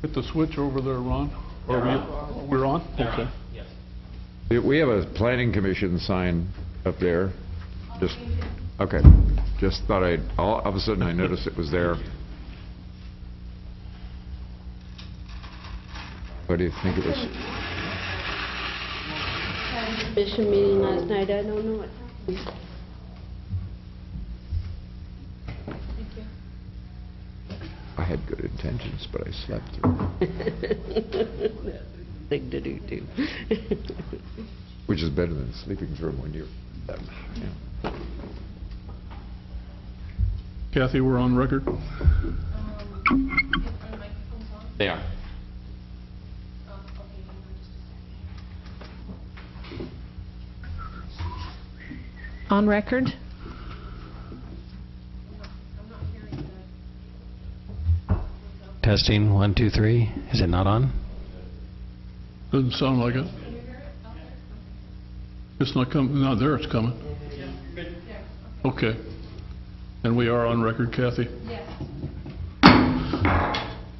Hit the switch over there, Ron. Or we're on? Okay. We have a planning commission sign up there. Just, okay. Just thought all of a sudden I noticed it was there. What do you think it was? Commission meeting last night. I don't know what happened. I had good intentions, but I slept through. Thing to do too. Which is better than sleeping through when you're yeah. Kathy, we're on record. They are. On record. Testing 1 2 3. Is it not on? Doesn't sound like it. It's not coming. No, there it's coming. Okay. And we are on record, Kathy? Yes.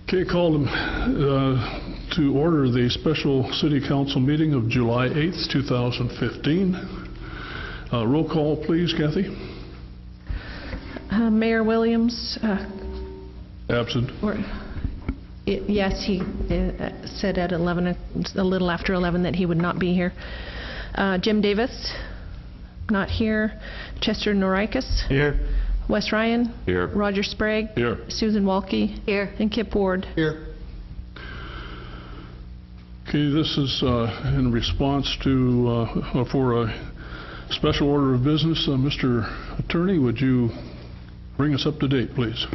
Okay, call them to order the special city council meeting of July 8th, 2015. Roll call, please, Kathy. Mayor Williams. Absent. Yes, he said at 11, a little after 11, that he would not be here. Jim Davis, not here. Chester Norikis. Here. Wes Ryan. Here. Roger Sprague. Here. Susan Walke. Here. And Kip Ward. Here. Okay, this is in response to, for a special order of business. Mr. Attorney, would you bring us up to date, please?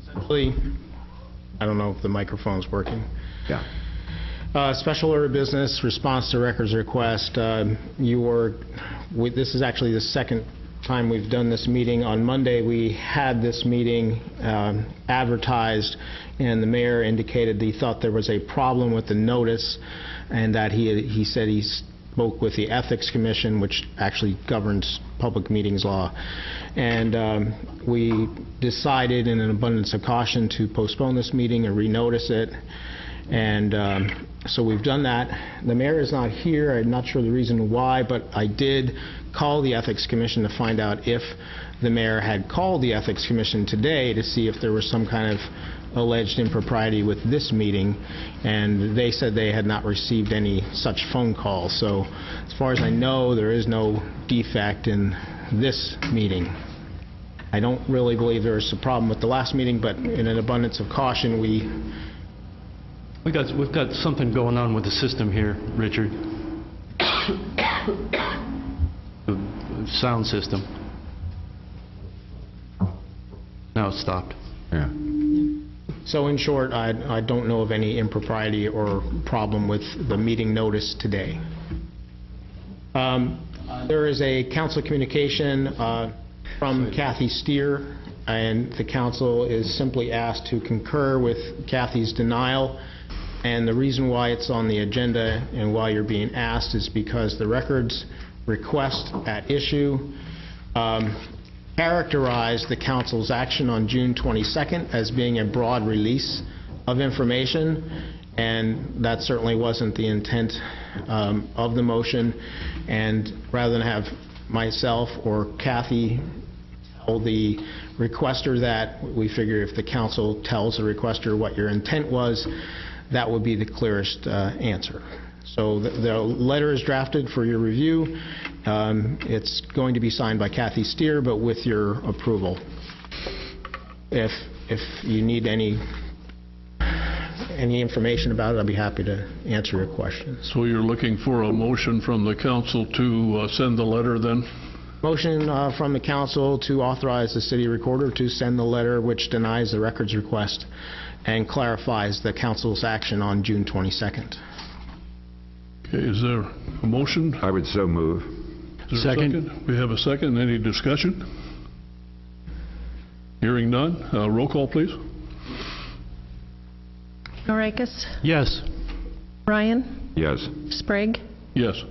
Essentially, I don't know if the microphone's working. Yeah. Special order of business, response to records request. This is actually the second time we've done this meeting. On Monday, we had this meeting advertised, and the mayor indicated he thought there was a problem with the notice, and that he said he spoke with the Ethics Commission, which actually governs public meetings law. And we decided in an abundance of caution to postpone this meeting and renotice it. And so we've done that. The mayor is not here. I'm not sure the reason why, but I did call the Ethics Commission to find out if the mayor had called the Ethics Commission today to see if there was some kind of alleged impropriety with this meeting, and they said they had not received any such phone calls. So as far as I know, there is no defect in this meeting. I don't really believe there was a problem with the last meeting, but in an abundance of caution, we've got something going on with the system here, Richard. The sound system. Now it's stopped. Yeah. So in short, I don't know of any impropriety or problem with the meeting notice today. There is a council communication from Kathy Steer, and the council is simply asked to concur with Kathy's denial. And the reason why it's on the agenda and why you're being asked is because the records request at issue characterized the council's action on June 22nd as being a broad release of information, and that certainly wasn't the intent of the motion. And rather than have myself or Kathy tell the requester that, we figure if the council tells the requester what your intent was, that would be the clearest answer. So the letter is drafted for your review. It's going to be signed by Kathy Steer, but with your approval. If you need any information about it, I'll be happy to answer your questions. So you're looking for a motion from the council to send the letter then? Motion from the council to authorize the city recorder to send the letter which denies the records request and clarifies the council's action on June 22nd. Okay, is there a motion? I would so move. Is there a second? We have a second. Any discussion? Hearing none. Roll call, please. Norikis. Yes. Ryan. Yes. Sprague. Yes.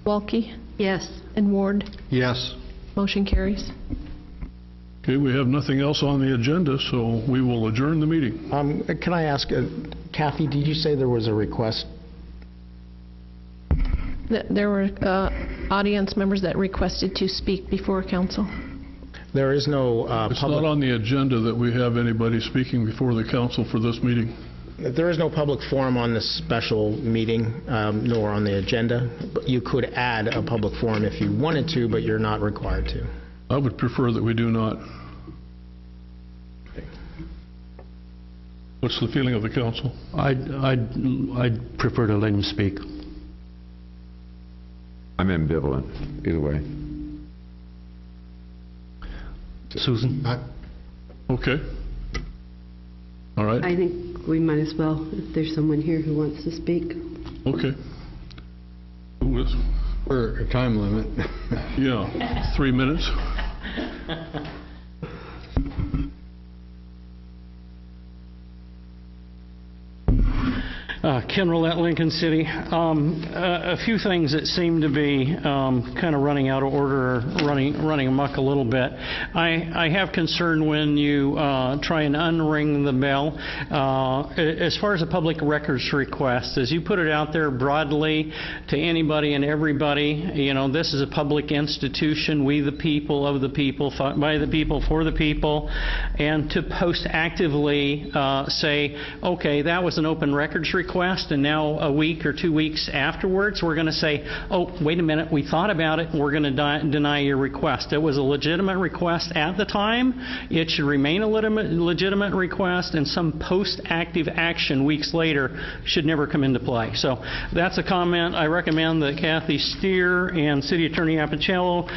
Walke. Yes. And Ward. Yes. Motion carries. Okay, we have nothing else on the agenda, so we will adjourn the meeting. Can I ask, Kathy, did you say there was a request? There were audience members that requested to speak before council. There is no It's not on the agenda that we have anybody speaking before the council for this meeting. There is no public forum on this special meeting, nor on the agenda. But you could add a public forum if you wanted to, but you're not required to. I would prefer that we do not. What's the feeling of the council? I'd prefer to let him speak. I'm ambivalent, either way. Susan? Okay. All right. I think we might as well, if there's someone here who wants to speak. Okay. Who is- For a time limit. Yeah, 3 minutes. Ken Roulette, Lincoln City. A few things that seem to be kind of running out of order, or running amok a little bit. I have concern when you try and unring the bell. As far as a public records request, as you put it out there broadly to anybody and everybody, you know, this is a public institution, we the people, of the people, by the people, for the people, and to post actively say, okay, that was an open records request, and now a week or 2 weeks afterwards, we're going to say, oh, wait a minute, we thought about it, and we're going to deny your request. It was a legitimate request at the time. It should remain a legitimate request, and some post-active action weeks later should never come into play. So that's a comment. I recommend that Kathy Steer and City Attorney Apichello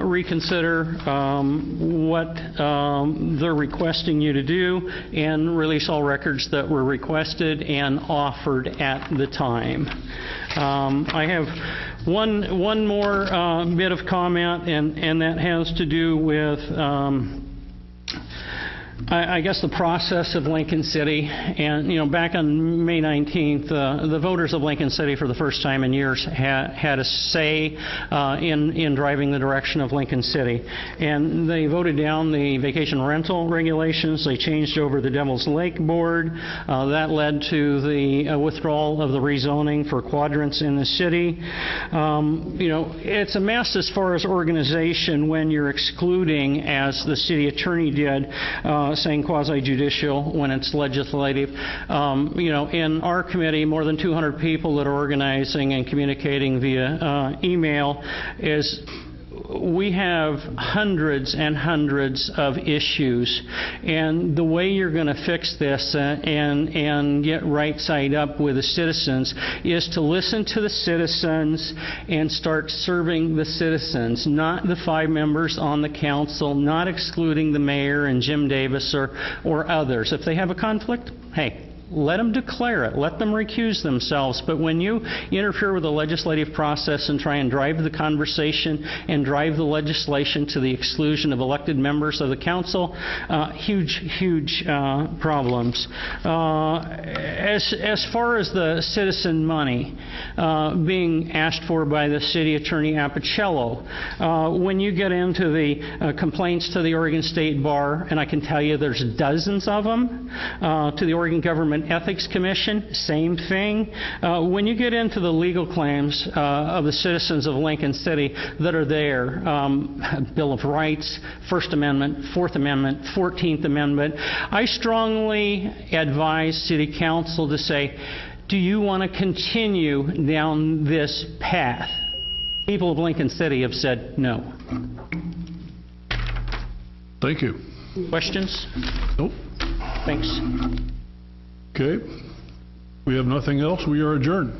reconsider what they're requesting you to do and release all records that were requested and offered at the time. I have one more bit of comment, and that has to do with I guess the process of Lincoln City. And, you know, back on May 19th, the voters of Lincoln City for the first time in years had a say in driving the direction of Lincoln City. And they voted down the vacation rental regulations. They changed over the Devil's Lake Board. That led to the withdrawal of the rezoning for quadrants in the city. You know, it's a mess as far as organization when you're excluding, as the city attorney did, saying quasi-judicial when it's legislative. You know, in our committee, more than 200 people that are organizing and communicating via email. We have hundreds and hundreds of issues, and the way you're going to fix this and get right side up with the citizens is to listen to the citizens and start serving the citizens, not the 5 members on the council, not excluding the mayor and Jim Davis or others. If they have a conflict, hey, let them declare it. Let them recuse themselves. But when you interfere with the legislative process and try and drive the conversation and drive the legislation to the exclusion of elected members of the council, huge problems. As far as the citizen money being asked for by the city attorney Apichello, when you get into the complaints to the Oregon State Bar, and I can tell you there's dozens of them, to the Oregon Government Ethics Commission, same thing. When you get into the legal claims of the citizens of Lincoln City that are there, Bill of Rights, First Amendment, Fourth Amendment, 14th Amendment, I strongly advise City Council to say, do you want to continue down this path? People of Lincoln City have said no. Thank you. Questions? Nope. Thanks. Okay. We have nothing else. We are adjourned.